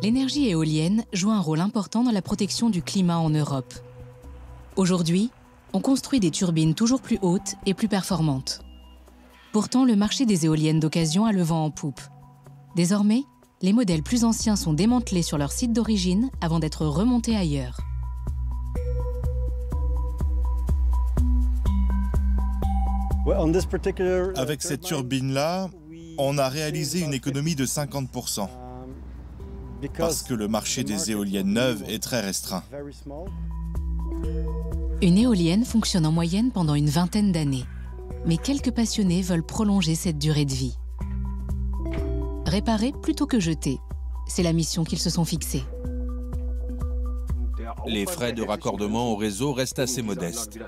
L'énergie éolienne joue un rôle important dans la protection du climat en Europe. Aujourd'hui, on construit des turbines toujours plus hautes et plus performantes. Pourtant, le marché des éoliennes d'occasion a le vent en poupe. Désormais, les modèles plus anciens sont démantelés sur leur site d'origine avant d'être remontés ailleurs. Avec cette turbine-là, on a réalisé une économie de 50%, parce que le marché des éoliennes neuves est très restreint. Une éolienne fonctionne en moyenne pendant une vingtaine d'années, mais quelques passionnés veulent prolonger cette durée de vie. Réparer plutôt que jeter, c'est la mission qu'ils se sont fixée. Les frais de raccordement au réseau restent assez modestes.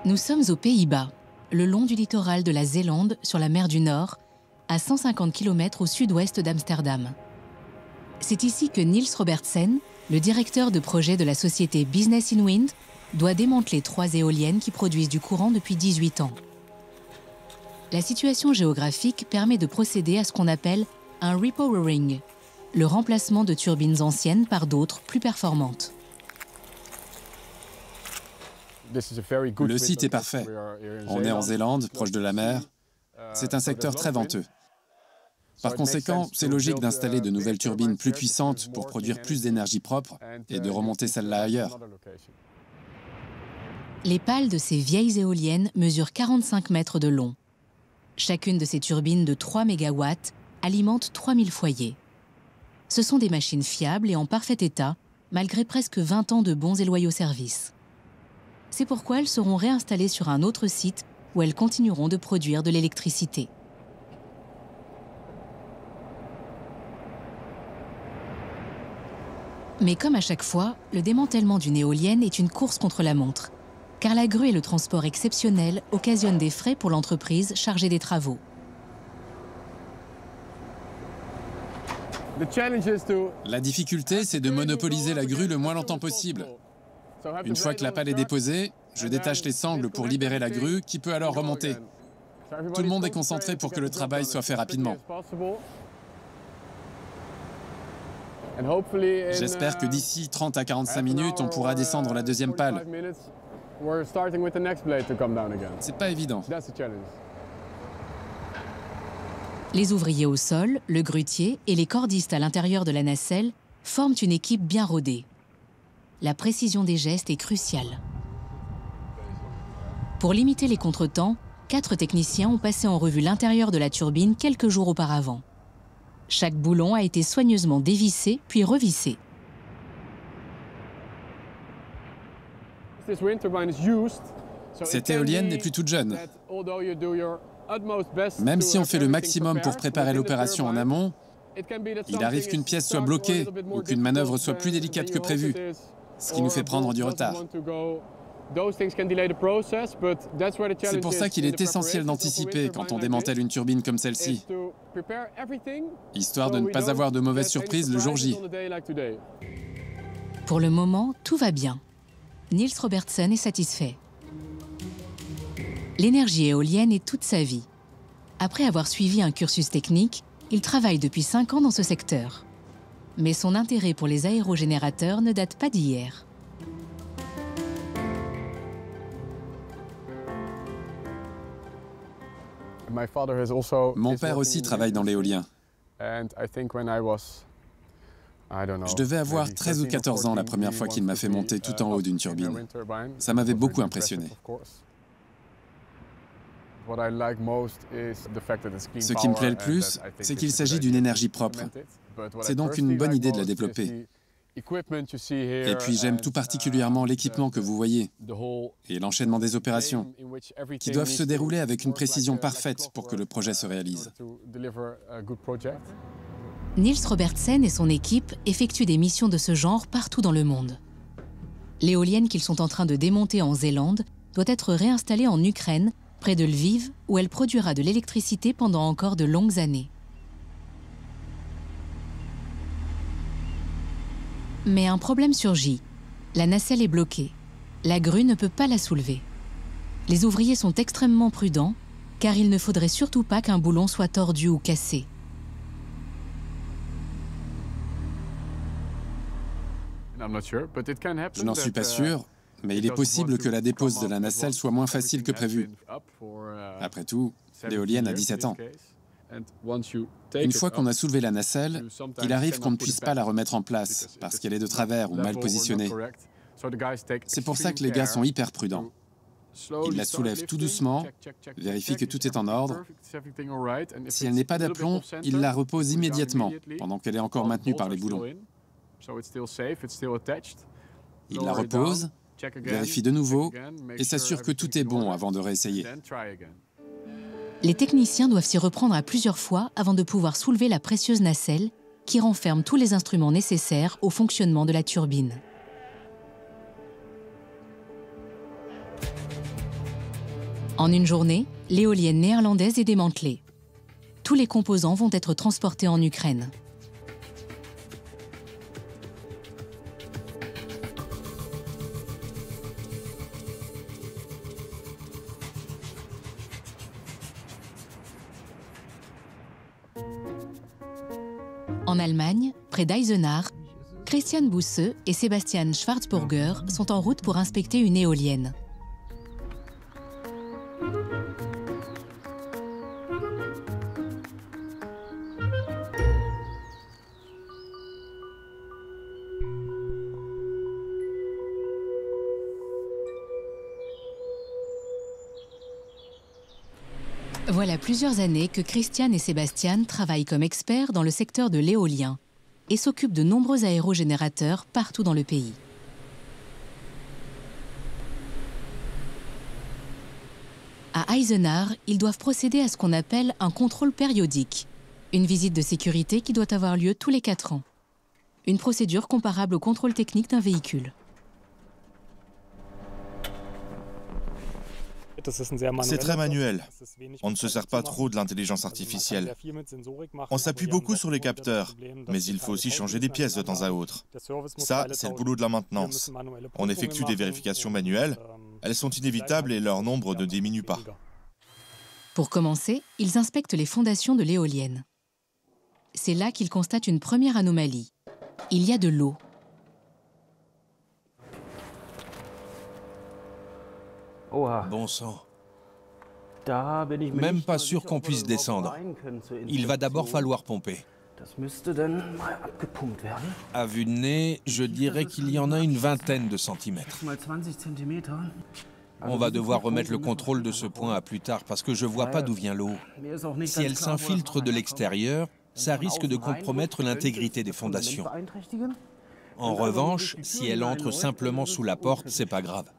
Nous sommes aux Pays-Bas, le long du littoral de la Zélande, sur la mer du Nord, à 150 km au sud-ouest d'Amsterdam. C'est ici que Niels Robertsen, le directeur de projet de la société Business in Wind, doit démanteler 3 éoliennes qui produisent du courant depuis 18 ans. La situation géographique permet de procéder à ce qu'on appelle un repowering, le remplacement de turbines anciennes par d'autres plus performantes. Le site est parfait. On est en Zélande, proche de la mer. C'est un secteur très venteux. Par conséquent, c'est logique d'installer de nouvelles turbines plus puissantes pour produire plus d'énergie propre et de remonter celle-là ailleurs. Les pales de ces vieilles éoliennes mesurent 45 mètres de long. Chacune de ces turbines de 3 MW alimente 3000 foyers. Ce sont des machines fiables et en parfait état, malgré presque 20 ans de bons et loyaux services. C'est pourquoi elles seront réinstallées sur un autre site où elles continueront de produire de l'électricité. Mais comme à chaque fois, le démantèlement d'une éolienne est une course contre la montre, car la grue et le transport exceptionnel occasionnent des frais pour l'entreprise chargée des travaux. La difficulté, c'est de monopoliser la grue le moins longtemps possible. Une fois que la pale est déposée, je détache les sangles pour libérer la grue qui peut alors remonter. Tout le monde est concentré pour que le travail soit fait rapidement. J'espère que d'ici 30 à 45 minutes, on pourra descendre la deuxième pale. C'est pas évident. Les ouvriers au sol, le grutier et les cordistes à l'intérieur de la nacelle forment une équipe bien rodée. La précision des gestes est cruciale. Pour limiter les contretemps, 4 techniciens ont passé en revue l'intérieur de la turbine quelques jours auparavant. Chaque boulon a été soigneusement dévissé puis revissé. Cette éolienne n'est plus toute jeune. Même si on fait le maximum pour préparer l'opération en amont, il arrive qu'une pièce soit bloquée ou qu'une manœuvre soit plus délicate que prévu, ce qui nous fait prendre du retard. C'est pour ça qu'il est essentiel d'anticiper quand on démantèle une turbine comme celle-ci, histoire de ne pas avoir de mauvaises surprises le jour J. Pour le moment, tout va bien. Niels Robertsen est satisfait. L'énergie éolienne est toute sa vie. Après avoir suivi un cursus technique, il travaille depuis 5 ans dans ce secteur. Mais son intérêt pour les aérogénérateurs ne date pas d'hier. Mon père aussi travaille dans l'éolien. Je devais avoir 13 ou 14 ans la première fois qu'il m'a fait monter tout en haut d'une turbine. Ça m'avait beaucoup impressionné. Ce qui me plaît le plus, c'est qu'il s'agit d'une énergie propre. C'est donc une bonne idée de la développer. Et puis j'aime tout particulièrement l'équipement que vous voyez et l'enchaînement des opérations qui doivent se dérouler avec une précision parfaite pour que le projet se réalise. Niels Robertsen et son équipe effectuent des missions de ce genre partout dans le monde. L'éolienne qu'ils sont en train de démonter en Zélande doit être réinstallée en Ukraine, près de Lviv, où elle produira de l'électricité pendant encore de longues années. Mais un problème surgit. La nacelle est bloquée. La grue ne peut pas la soulever. Les ouvriers sont extrêmement prudents, car il ne faudrait surtout pas qu'un boulon soit tordu ou cassé. Je n'en suis pas sûr, mais il est possible que la dépose de la nacelle soit moins facile que prévu. Après tout, l'éolienne a 17 ans. Une fois qu'on a soulevé la nacelle, il arrive qu'on ne puisse pas la remettre en place, parce qu'elle est de travers ou mal positionnée. C'est pour ça que les gars sont hyper prudents. Ils la soulèvent tout doucement, vérifient que tout est en ordre. Si elle n'est pas d'aplomb, ils la reposent immédiatement, pendant qu'elle est encore maintenue par les boulons. Ils la reposent, vérifient de nouveau et s'assurent que tout est bon avant de réessayer. Les techniciens doivent s'y reprendre à plusieurs fois avant de pouvoir soulever la précieuse nacelle qui renferme tous les instruments nécessaires au fonctionnement de la turbine. En une journée, l'éolienne néerlandaise est démantelée. Tous les composants vont être transportés en Ukraine. En Allemagne, près d'Eisenach, Christian Busse et Sebastian Schwarzburger sont en route pour inspecter une éolienne. Voilà plusieurs années que Christian et Sébastien travaillent comme experts dans le secteur de l'éolien et s'occupent de nombreux aérogénérateurs partout dans le pays. À Eisenach, ils doivent procéder à ce qu'on appelle un contrôle périodique, une visite de sécurité qui doit avoir lieu tous les 4 ans. Une procédure comparable au contrôle technique d'un véhicule. C'est très manuel. On ne se sert pas trop de l'intelligence artificielle. On s'appuie beaucoup sur les capteurs, mais il faut aussi changer des pièces de temps à autre. Ça, c'est le boulot de la maintenance. On effectue des vérifications manuelles. Elles sont inévitables et leur nombre ne diminue pas. Pour commencer, ils inspectent les fondations de l'éolienne. C'est là qu'ils constatent une première anomalie. Il y a de l'eau. Bon sang. Même pas sûr qu'on puisse descendre. Il va d'abord falloir pomper. À vue de nez, je dirais qu'il y en a une vingtaine de centimètres. On va devoir remettre le contrôle de ce point à plus tard parce que je vois pas d'où vient l'eau. Si elle s'infiltre de l'extérieur, ça risque de compromettre l'intégrité des fondations. En revanche, si elle entre simplement sous la porte, c'est pas grave.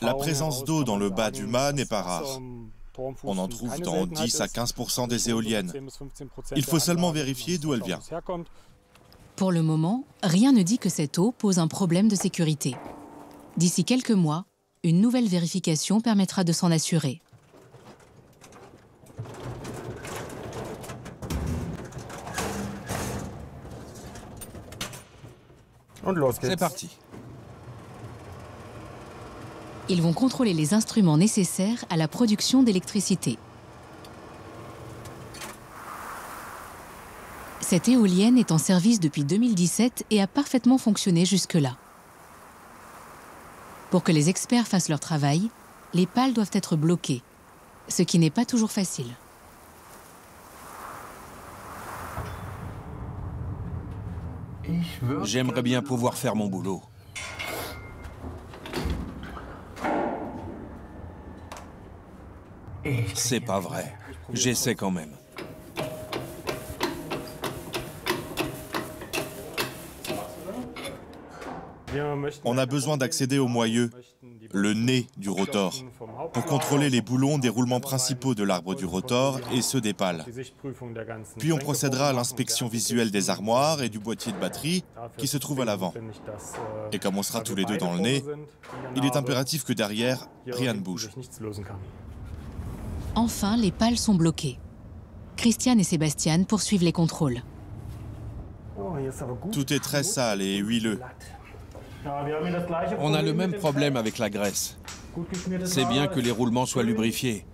La présence d'eau dans le bas du mât n'est pas rare. On en trouve dans 10 à 15% des éoliennes. Il faut seulement vérifier d'où elle vient. Pour le moment, rien ne dit que cette eau pose un problème de sécurité. D'ici quelques mois, une nouvelle vérification permettra de s'en assurer. C'est parti. Ils vont contrôler les instruments nécessaires à la production d'électricité. Cette éolienne est en service depuis 2017 et a parfaitement fonctionné jusque-là. Pour que les experts fassent leur travail, les pales doivent être bloquées, ce qui n'est pas toujours facile. J'aimerais bien pouvoir faire mon boulot. C'est pas vrai. J'essaie quand même. On a besoin d'accéder au moyeu, le nez du rotor. pour contrôler les boulons des roulements principaux de l'arbre du rotor et ceux des pales. Puis on procédera à l'inspection visuelle des armoires et du boîtier de batterie qui se trouve à l'avant. Et comme on sera tous les deux dans le nez, il est impératif que derrière, rien ne bouge. Enfin, les pales sont bloquées. Christian et Sébastien poursuivent les contrôles. Tout est très sale et huileux. On a le même problème avec la graisse. C'est bien que les roulements soient lubrifiés.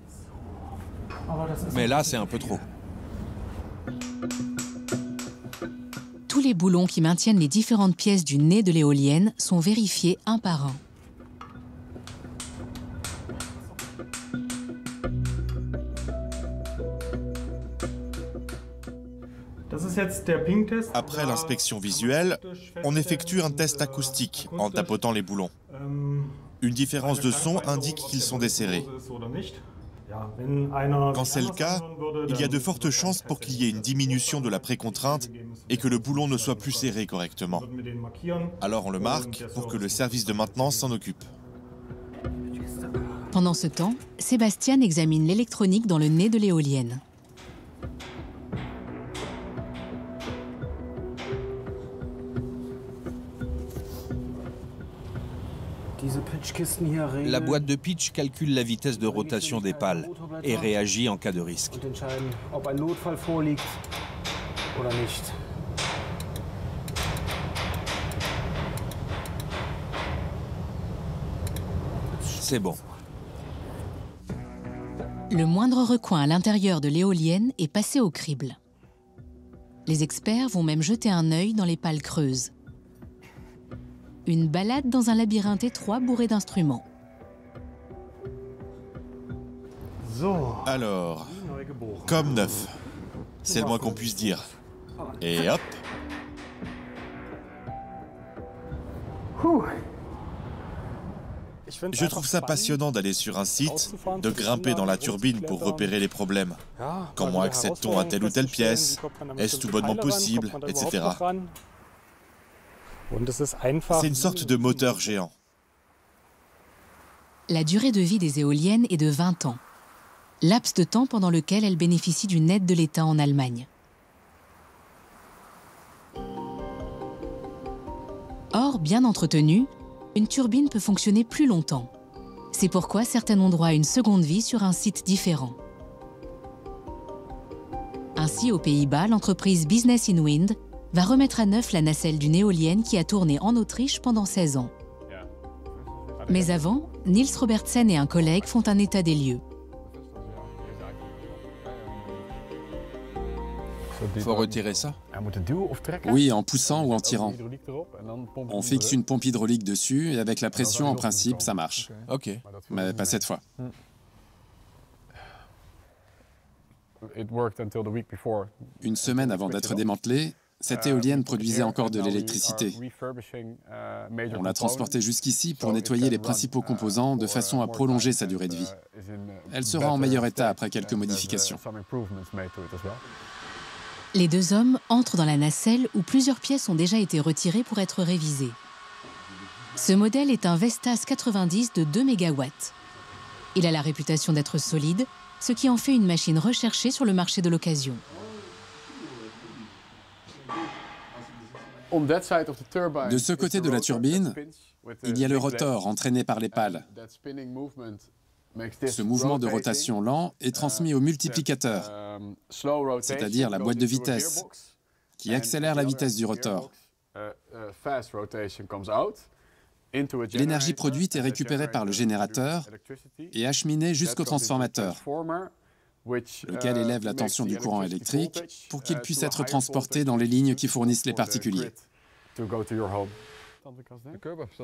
Mais là, c'est un peu trop. Tous les boulons qui maintiennent les différentes pièces du nez de l'éolienne sont vérifiés un par un. Après l'inspection visuelle, on effectue un test acoustique en tapotant les boulons. Une différence de son indique qu'ils sont desserrés. Quand c'est le cas, il y a de fortes chances pour qu'il y ait une diminution de la précontrainte et que le boulon ne soit plus serré correctement. Alors on le marque pour que le service de maintenance s'en occupe. Pendant ce temps, Sébastien examine l'électronique dans le nez de l'éolienne. La boîte de pitch calcule la vitesse de rotation des pales et réagit en cas de risque. C'est bon. Le moindre recoin à l'intérieur de l'éolienne est passé au crible. Les experts vont même jeter un œil dans les pales creuses. Une balade dans un labyrinthe étroit bourré d'instruments. Alors, comme neuf, c'est le moins qu'on puisse dire. Et hop. Je trouve ça passionnant d'aller sur un site, de grimper dans la turbine pour repérer les problèmes. Comment accède-t-on à telle ou telle pièce? Est-ce tout bonnement possible? Etc. C'est une sorte de moteur géant. La durée de vie des éoliennes est de 20 ans, laps de temps pendant lequel elles bénéficient d'une aide de l'État en Allemagne. Or, bien entretenue, une turbine peut fonctionner plus longtemps. C'est pourquoi certaines ont droit à une seconde vie sur un site différent. Ainsi, aux Pays-Bas, l'entreprise Business in Wind va remettre à neuf la nacelle d'une éolienne qui a tourné en Autriche pendant 16 ans. Mais avant, Niels Robertsen et un collègue font un état des lieux. Faut retirer ça? Oui, en poussant ou en tirant. On fixe une pompe hydraulique dessus et avec la pression, en principe, ça marche. Ok. Mais pas cette fois. Une semaine avant d'être démantelée, cette éolienne produisait encore de l'électricité. On l'a transportée jusqu'ici pour nettoyer les principaux composants de façon à prolonger sa durée de vie. Elle sera en meilleur état après quelques modifications. Les deux hommes entrent dans la nacelle où plusieurs pièces ont déjà été retirées pour être révisées. Ce modèle est un Vestas 90 de 2 MW. Il a la réputation d'être solide, ce qui en fait une machine recherchée sur le marché de l'occasion. De ce côté de la turbine, il y a le rotor entraîné par les pales. Ce mouvement de rotation lent est transmis au multiplicateur, c'est-à-dire la boîte de vitesse, qui accélère la vitesse du rotor. L'énergie produite est récupérée par le générateur et acheminée jusqu'au transformateur, lequel élève la tension du courant électrique pour qu'il puisse être transporté dans les lignes qui fournissent les particuliers.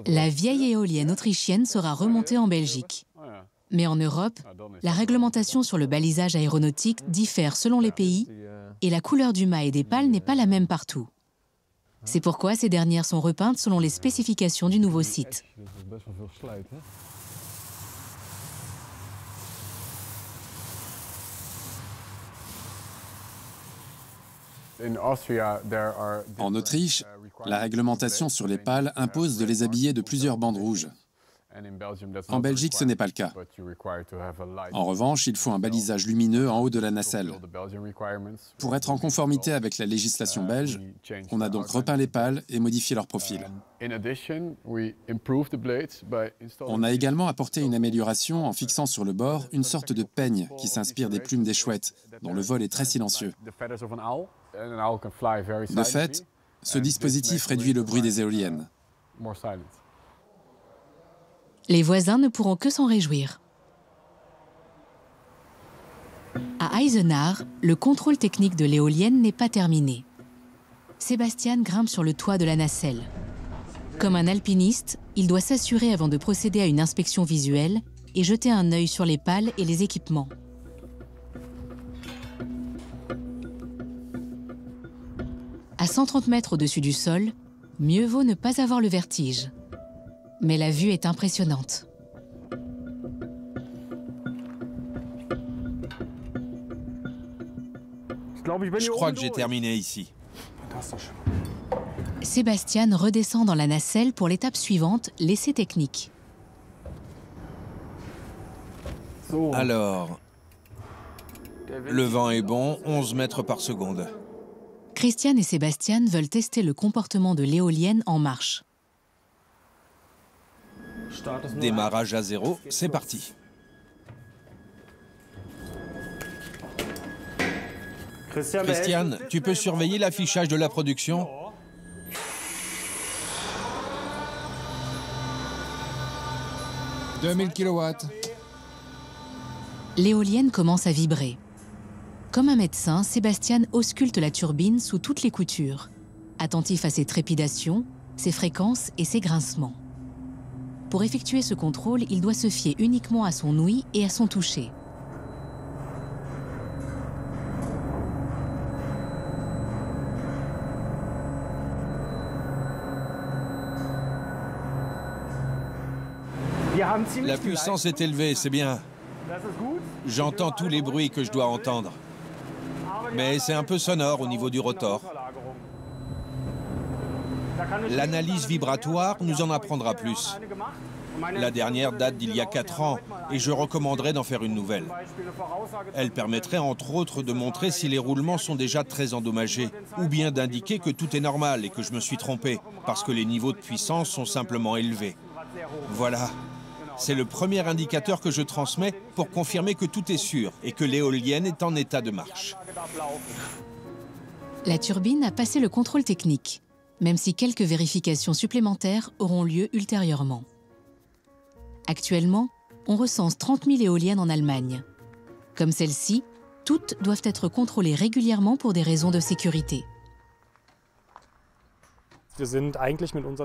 La vieille éolienne autrichienne sera remontée en Belgique. Mais en Europe, la réglementation sur le balisage aéronautique diffère selon les pays et la couleur du mât et des pales n'est pas la même partout. C'est pourquoi ces dernières sont repeintes selon les spécifications du nouveau site. En Autriche, la réglementation sur les pales impose de les habiller de plusieurs bandes rouges. En Belgique, ce n'est pas le cas. En revanche, il faut un balisage lumineux en haut de la nacelle. Pour être en conformité avec la législation belge, on a donc repeint les pales et modifié leur profil. On a également apporté une amélioration en fixant sur le bord une sorte de peigne qui s'inspire des plumes des chouettes, dont le vol est très silencieux. De fait, ce dispositif réduit le bruit des éoliennes. Les voisins ne pourront que s'en réjouir. À Eisenach, le contrôle technique de l'éolienne n'est pas terminé. Sébastien grimpe sur le toit de la nacelle. Comme un alpiniste, il doit s'assurer avant de procéder à une inspection visuelle et jeter un œil sur les pales et les équipements. À 130 mètres au-dessus du sol, mieux vaut ne pas avoir le vertige. Mais la vue est impressionnante. Je crois que j'ai terminé ici. Sébastien redescend dans la nacelle pour l'étape suivante, l'essai technique. Alors, le vent est bon, 11 mètres par seconde. Christian et Sébastien veulent tester le comportement de l'éolienne en marche. Démarrage à 0, c'est parti. Christian, tu peux surveiller l'affichage de la production? « 2000 kW. » L'éolienne commence à vibrer. Comme un médecin, Sébastien ausculte la turbine sous toutes les coutures, attentif à ses trépidations, ses fréquences et ses grincements. Pour effectuer ce contrôle, il doit se fier uniquement à son ouïe et à son toucher. La puissance est élevée, c'est bien. J'entends tous les bruits que je dois entendre. Mais c'est un peu sonore au niveau du rotor. L'analyse vibratoire nous en apprendra plus. La dernière date d'il y a 4 ans et je recommanderais d'en faire une nouvelle. Elle permettrait entre autres de montrer si les roulements sont déjà très endommagés ou bien d'indiquer que tout est normal et que je me suis trompé parce que les niveaux de puissance sont simplement élevés. Voilà. C'est le premier indicateur que je transmets pour confirmer que tout est sûr et que l'éolienne est en état de marche. La turbine a passé le contrôle technique, même si quelques vérifications supplémentaires auront lieu ultérieurement. Actuellement, on recense 30 000 éoliennes en Allemagne. Comme celle-ci, toutes doivent être contrôlées régulièrement pour des raisons de sécurité.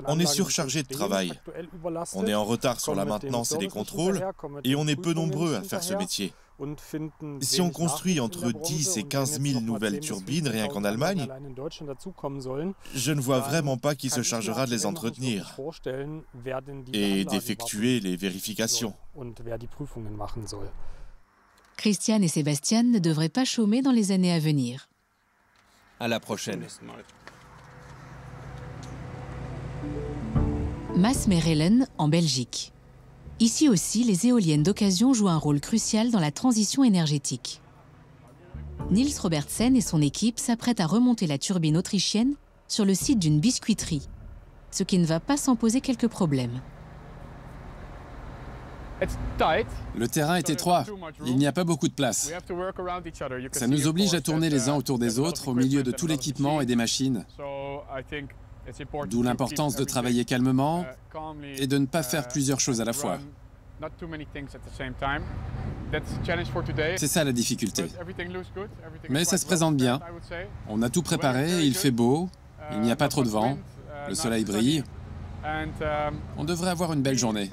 On est surchargé de travail. On est en retard sur la maintenance et les contrôles, et on est peu nombreux à faire ce métier. Si on construit entre 10 et 15 000 nouvelles turbines rien qu'en Allemagne, je ne vois vraiment pas qui se chargera de les entretenir et d'effectuer les vérifications. Christian et Sébastien ne devraient pas chômer dans les années à venir. À la prochaine. Maasmechelen, en Belgique. Ici aussi, les éoliennes d'occasion jouent un rôle crucial dans la transition énergétique. Niels Robertsen et son équipe s'apprêtent à remonter la turbine autrichienne sur le site d'une biscuiterie, ce qui ne va pas sans poser quelques problèmes. Le terrain est étroit, il n'y a pas beaucoup de place. Ça nous oblige à tourner les uns autour des autres au milieu de tout l'équipement et des machines. D'où l'importance de travailler calmement et de ne pas faire plusieurs choses à la fois. C'est ça la difficulté. Mais ça se présente bien. On a tout préparé, il fait beau, il n'y a pas trop de vent, le soleil brille. On devrait avoir une belle journée.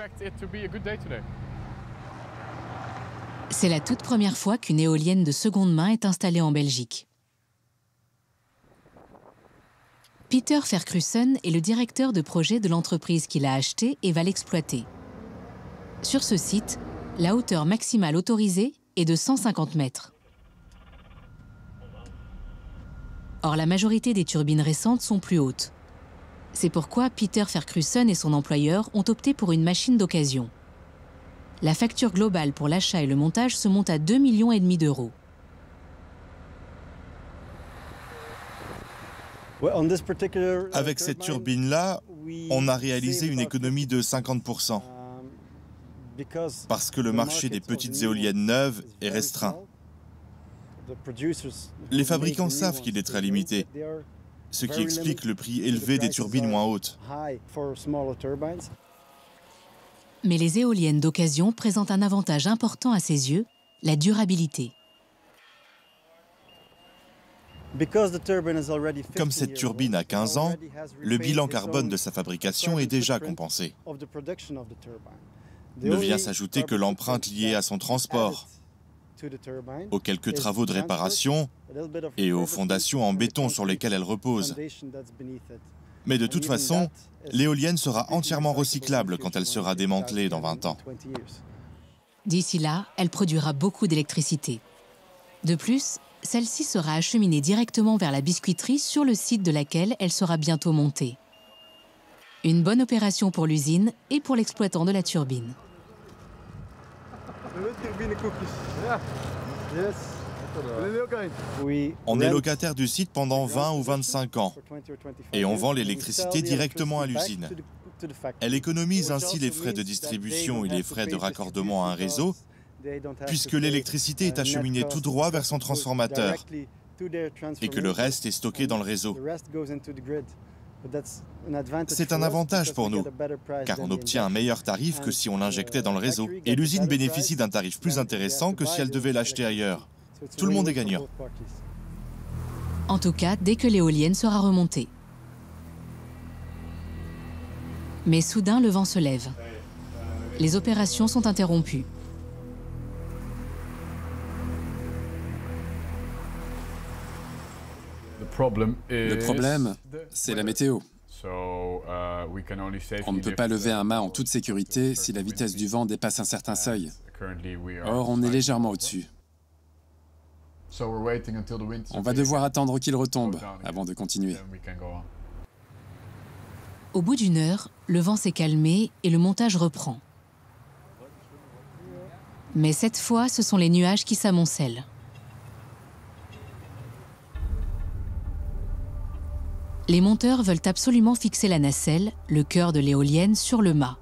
C'est la toute première fois qu'une éolienne de seconde main est installée en Belgique. Peter Verkrussen est le directeur de projet de l'entreprise qu'il a achetée et va l'exploiter. Sur ce site, la hauteur maximale autorisée est de 150 mètres. Or, la majorité des turbines récentes sont plus hautes. C'est pourquoi Peter Fercruson et son employeur ont opté pour une machine d'occasion. La facture globale pour l'achat et le montage se monte à 2,5 millions d'euros. Avec cette turbine-là, on a réalisé une économie de 50%, parce que le marché des petites éoliennes neuves est restreint. Les fabricants savent qu'il est très limité, ce qui explique le prix élevé des turbines moins hautes. Mais les éoliennes d'occasion présentent un avantage important à ses yeux, la durabilité. Comme cette turbine a 15 ans, le bilan carbone de sa fabrication est déjà compensé. Ne vient s'ajouter que l'empreinte liée à son transport, aux quelques travaux de réparation et aux fondations en béton sur lesquelles elle repose. Mais de toute façon, l'éolienne sera entièrement recyclable quand elle sera démantelée dans 20 ans. D'ici là, elle produira beaucoup d'électricité. De plus, celle-ci sera acheminée directement vers la biscuiterie sur le site de laquelle elle sera bientôt montée. Une bonne opération pour l'usine et pour l'exploitant de la turbine. On est locataire du site pendant 20 ou 25 ans et on vend l'électricité directement à l'usine. Elle économise ainsi les frais de distribution et les frais de raccordement à un réseau, puisque l'électricité est acheminée tout droit vers son transformateur et que le reste est stocké dans le réseau. C'est un avantage pour nous, car on obtient un meilleur tarif que si on l'injectait dans le réseau. Et l'usine bénéficie d'un tarif plus intéressant que si elle devait l'acheter ailleurs. Tout le monde est gagnant. En tout cas, dès que l'éolienne sera remontée. Mais soudain, le vent se lève. Les opérations sont interrompues. Le problème, c'est la météo. On ne peut pas lever un mât en toute sécurité si la vitesse du vent dépasse un certain seuil. Or, on est légèrement au-dessus. On va devoir attendre qu'il retombe avant de continuer. Au bout d'une heure, le vent s'est calmé et le montage reprend. Mais cette fois, ce sont les nuages qui s'amoncellent. Les monteurs veulent absolument fixer la nacelle, le cœur de l'éolienne, sur le mât.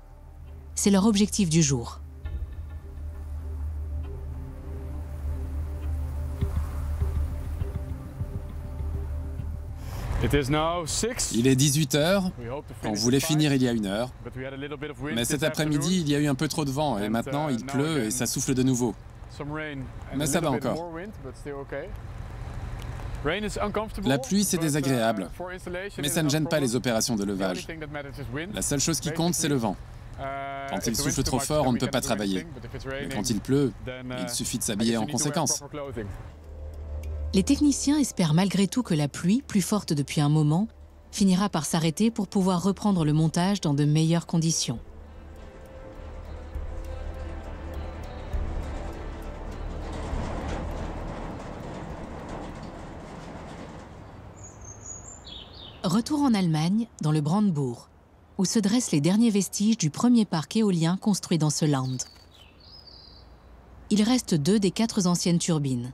C'est leur objectif du jour. Il est 18 h, on voulait finir il y a 1 heure, mais cet après-midi, il y a eu un peu trop de vent et maintenant il pleut et ça souffle de nouveau. Mais ça va encore. La pluie, c'est désagréable, mais ça ne gêne pas les opérations de levage. La seule chose qui compte, c'est le vent. Quand il souffle trop fort, on ne peut pas travailler. Mais quand il pleut, il suffit de s'habiller en conséquence. Les techniciens espèrent malgré tout que la pluie, plus forte depuis un moment, finira par s'arrêter pour pouvoir reprendre le montage dans de meilleures conditions. Retour en Allemagne, dans le Brandebourg, où se dressent les derniers vestiges du premier parc éolien construit dans ce land. Il reste 2 des 4 anciennes turbines.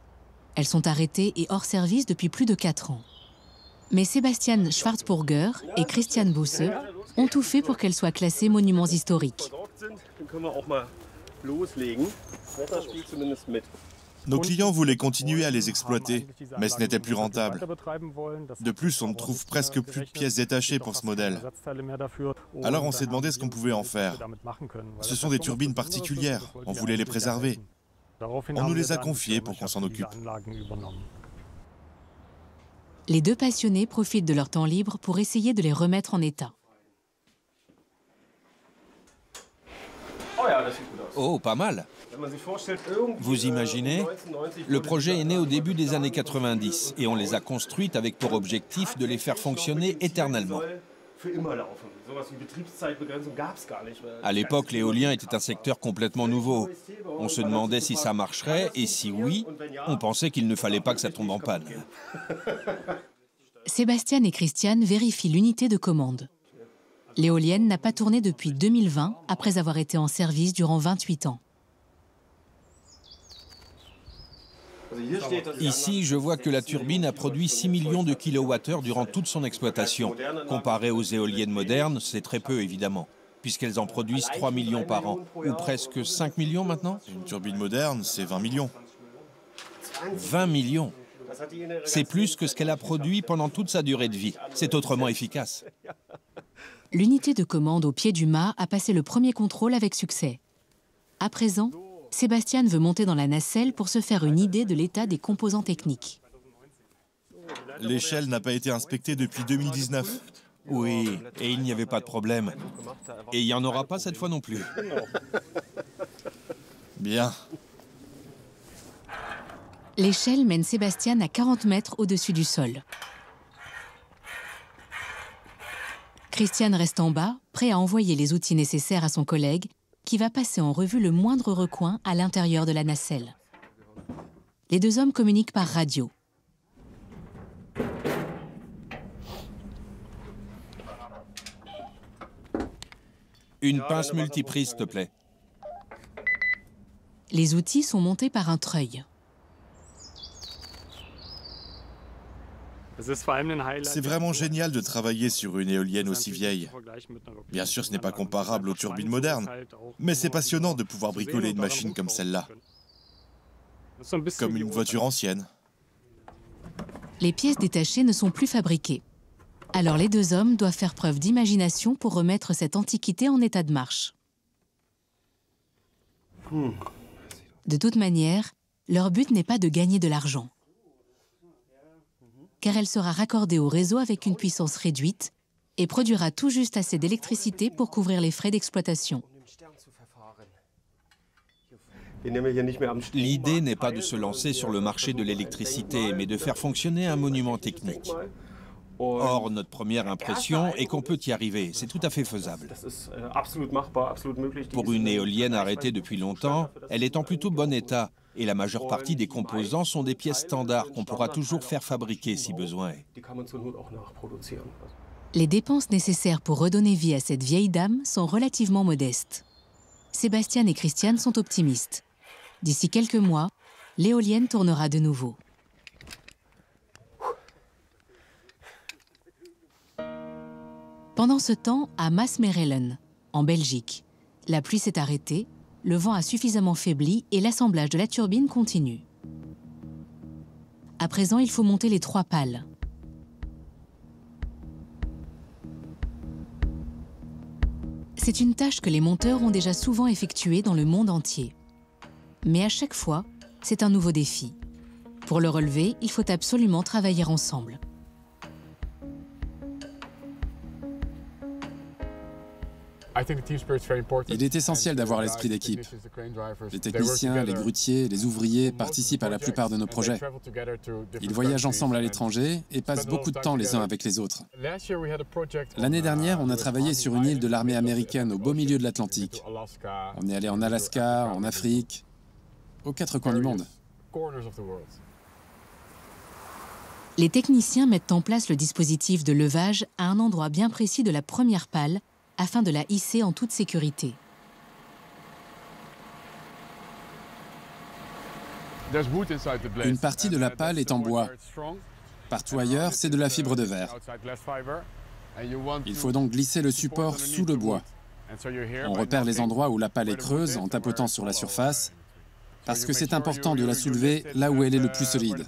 Elles sont arrêtées et hors service depuis plus de 4 ans. Mais Sebastian Schwarzburger et Christian Busse ont tout fait pour qu'elles soient classées monuments historiques. Nos clients voulaient continuer à les exploiter, mais ce n'était plus rentable. De plus, on ne trouve presque plus de pièces détachées pour ce modèle. Alors on s'est demandé ce qu'on pouvait en faire. Ce sont des turbines particulières, on voulait les préserver. On nous les a confiées pour qu'on s'en occupe. Les 2 passionnés profitent de leur temps libre pour essayer de les remettre en état. Oh, pas mal. Vous imaginez? Le projet est né au début des années 90 et on les a construites avec pour objectif de les faire fonctionner éternellement. À l'époque, l'éolien était un secteur complètement nouveau. On se demandait si ça marcherait et si oui, on pensait qu'il ne fallait pas que ça tombe en panne. Sébastien et Christian vérifient l'unité de commande. L'éolienne n'a pas tourné depuis 2020, après avoir été en service durant 28 ans. Ici, je vois que la turbine a produit 6 millions de kilowattheures durant toute son exploitation. Comparé aux éoliennes modernes, c'est très peu évidemment, puisqu'elles en produisent 3 millions par an, ou presque 5 millions maintenant. Une turbine moderne, c'est 20 millions. 20 millions. C'est plus que ce qu'elle a produit pendant toute sa durée de vie. C'est autrement efficace. L'unité de commande au pied du mât a passé le premier contrôle avec succès. À présent, Sébastien veut monter dans la nacelle pour se faire une idée de l'état des composants techniques. L'échelle n'a pas été inspectée depuis 2019. Oui, et il n'y avait pas de problème. Et il n'y en aura pas cette fois non plus. Bien. L'échelle mène Sébastien à 40 mètres au-dessus du sol. Christian reste en bas, prêt à envoyer les outils nécessaires à son collègue, qui va passer en revue le moindre recoin à l'intérieur de la nacelle. Les deux hommes communiquent par radio. Une pince multiprise, s'il te plaît. Les outils sont montés par un treuil. C'est vraiment génial de travailler sur une éolienne aussi vieille. Bien sûr, ce n'est pas comparable aux turbines modernes, mais c'est passionnant de pouvoir bricoler une machine comme celle-là. Comme une voiture ancienne. Les pièces détachées ne sont plus fabriquées. Alors les deux hommes doivent faire preuve d'imagination pour remettre cette antiquité en état de marche. De toute manière, leur but n'est pas de gagner de l'argent, car elle sera raccordée au réseau avec une puissance réduite et produira tout juste assez d'électricité pour couvrir les frais d'exploitation. L'idée n'est pas de se lancer sur le marché de l'électricité, mais de faire fonctionner un monument technique. Or, notre première impression est qu'on peut y arriver. C'est tout à fait faisable. Pour une éolienne arrêtée depuis longtemps, elle est en plutôt bon état. Et la majeure partie des composants sont des pièces standards qu'on pourra toujours faire fabriquer si besoin est. Les dépenses nécessaires pour redonner vie à cette vieille dame sont relativement modestes. Sébastien et Christian sont optimistes. D'ici quelques mois, l'éolienne tournera de nouveau. Pendant ce temps, à Maasmechelen, en Belgique, la pluie s'est arrêtée, le vent a suffisamment faibli et l'assemblage de la turbine continue. À présent, il faut monter les 3 pales. C'est une tâche que les monteurs ont déjà souvent effectuée dans le monde entier. Mais à chaque fois, c'est un nouveau défi. Pour le relever, il faut absolument travailler ensemble. Il est essentiel d'avoir l'esprit d'équipe. Les techniciens, les grutiers, les ouvriers participent à la plupart de nos projets. Ils voyagent ensemble à l'étranger et passent beaucoup de temps les uns avec les autres. L'année dernière, on a travaillé sur une île de l'armée américaine au beau milieu de l'Atlantique. On est allé en Alaska, en Afrique, aux 4 coins du monde. Les techniciens mettent en place le dispositif de levage à un endroit bien précis de la première pale afin de la hisser en toute sécurité. Une partie de la pale est en bois. Partout ailleurs, c'est de la fibre de verre. Il faut donc glisser le support sous le bois. On repère les endroits où la pale est creuse en tapotant sur la surface, parce que c'est important de la soulever là où elle est le plus solide.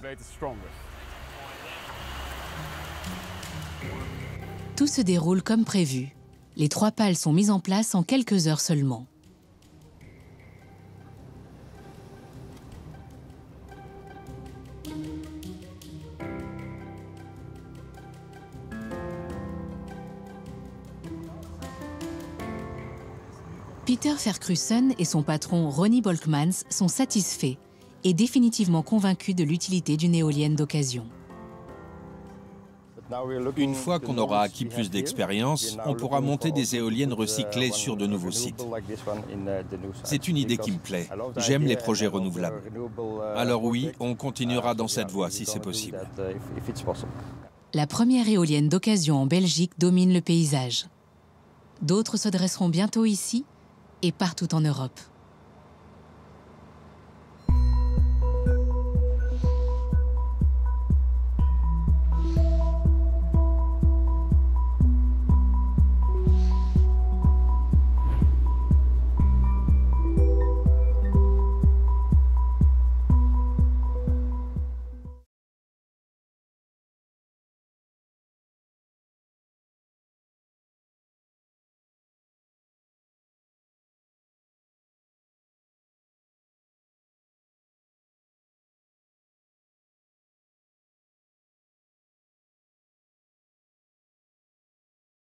Tout se déroule comme prévu. Les 3 pales sont mises en place en quelques heures seulement. Peter Verkrusen et son patron Ronnie Bolkmans sont satisfaits et définitivement convaincus de l'utilité d'une éolienne d'occasion. Une fois qu'on aura acquis plus d'expérience, on pourra monter des éoliennes recyclées sur de nouveaux sites. C'est une idée qui me plaît. J'aime les projets renouvelables. Alors oui, on continuera dans cette voie si c'est possible. La première éolienne d'occasion en Belgique domine le paysage. D'autres se dresseront bientôt ici et partout en Europe.